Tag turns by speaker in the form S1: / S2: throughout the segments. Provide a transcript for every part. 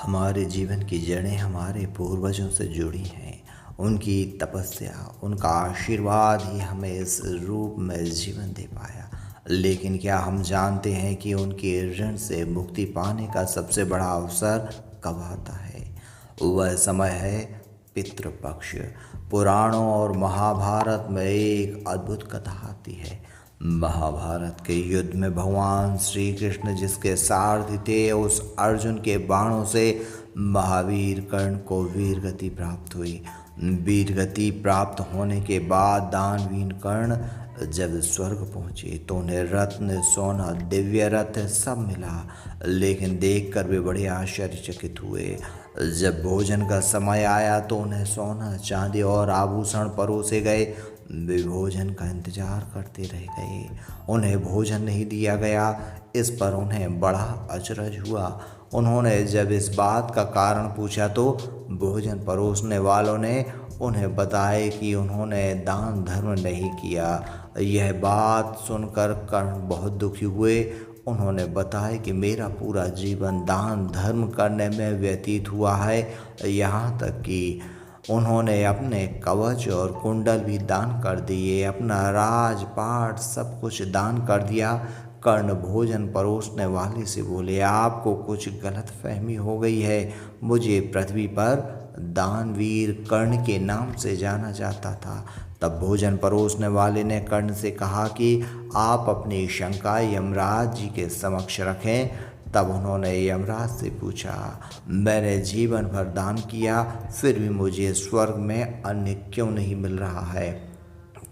S1: हमारे जीवन की जड़ें हमारे पूर्वजों से जुड़ी हैं। उनकी तपस्या, उनका आशीर्वाद ही हमें इस रूप में जीवन दे पाया। लेकिन क्या हम जानते हैं कि उनके ऋण से मुक्ति पाने का सबसे बड़ा अवसर कब आता है? वह समय है पितृपक्ष। पुराणों और महाभारत में एक अद्भुत कथा आती है। महाभारत के युद्ध में भगवान श्री कृष्ण जिसके सारथी थे, उस अर्जुन के बाणों से महावीर कर्ण को वीर गति प्राप्त हुई। वीर गति प्राप्त होने के बाद दानवीर कर्ण जब स्वर्ग पहुँचे तो उन्हें रत्न, सोना, दिव्य रथ सब मिला। लेकिन देखकर वे बड़े आश्चर्यचकित हुए। जब भोजन का समय आया तो उन्हें सोना, चांदी और आभूषण परोसे गए। वे भोजन का इंतजार करते रह गए, उन्हें भोजन नहीं दिया गया। इस पर उन्हें बड़ा अचरज हुआ। उन्होंने जब इस बात का कारण पूछा तो भोजन परोसने वालों ने उन्हें बताया कि उन्होंने दान धर्म नहीं किया। यह बात सुनकर कर्ण बहुत दुखी हुए। उन्होंने बताया कि मेरा पूरा जीवन दान धर्म करने में व्यतीत हुआ है। यहाँ तक कि उन्होंने अपने कवच और कुंडल भी दान कर दिए, अपना राजपाट सब कुछ दान कर दिया। कर्ण भोजन परोसने वाले से बोले, आपको कुछ गलत फहमी हो गई है। मुझे पृथ्वी पर दानवीर कर्ण के नाम से जाना जाता था। तब भोजन परोसने वाले ने कर्ण से कहा कि आप अपनी शंका यमराज जी के समक्ष रखें। तब उन्होंने यमराज से पूछा, मैंने जीवन भर दान किया, फिर भी मुझे स्वर्ग में अन्न क्यों नहीं मिल रहा है?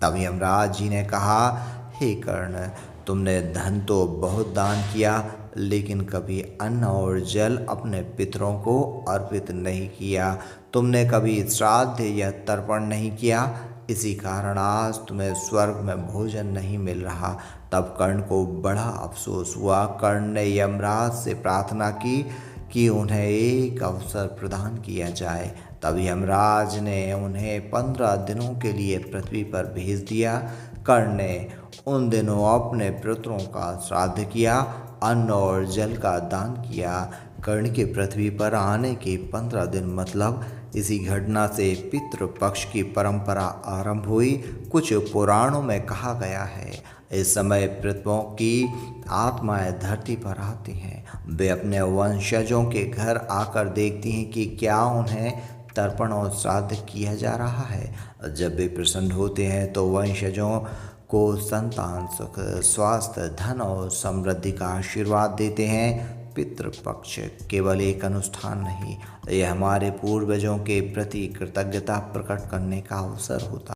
S1: तब यमराज जी ने कहा, हे कर्ण, तुमने धन तो बहुत दान किया, लेकिन कभी अन्न और जल अपने पितरों को अर्पित नहीं किया। तुमने कभी श्राद्ध या तर्पण नहीं किया। इसी कारण आज तुम्हें स्वर्ग में भोजन नहीं मिल रहा। तब कर्ण को बड़ा अफसोस हुआ। कर्ण ने यमराज से प्रार्थना की कि उन्हें एक अवसर प्रदान किया जाए। तब यमराज ने उन्हें 15 दिनों के लिए पृथ्वी पर भेज दिया। कर्ण ने उन दिनों अपने पितरों का श्राद्ध किया, अन्न और जल का दान किया। कर्ण के पृथ्वी पर आने के 15 दिन मतलब इसी घटना से पितृपक्ष की परंपरा आरंभ हुई। कुछ पुराणों में कहा गया है, इस समय पितरों की आत्माएं धरती पर आती हैं। वे अपने वंशजों के घर आकर देखती हैं कि क्या उन्हें तर्पण और श्राद्ध किया जा रहा है। जब वे प्रसन्न होते हैं तो वंशजों को संतान, सुख, स्वास्थ्य, धन और समृद्धि का आशीर्वाद देते हैं। पितृपक्ष केवल एक अनुष्ठान नहीं, यह हमारे पूर्वजों के प्रति कृतज्ञता प्रकट करने का अवसर होता है।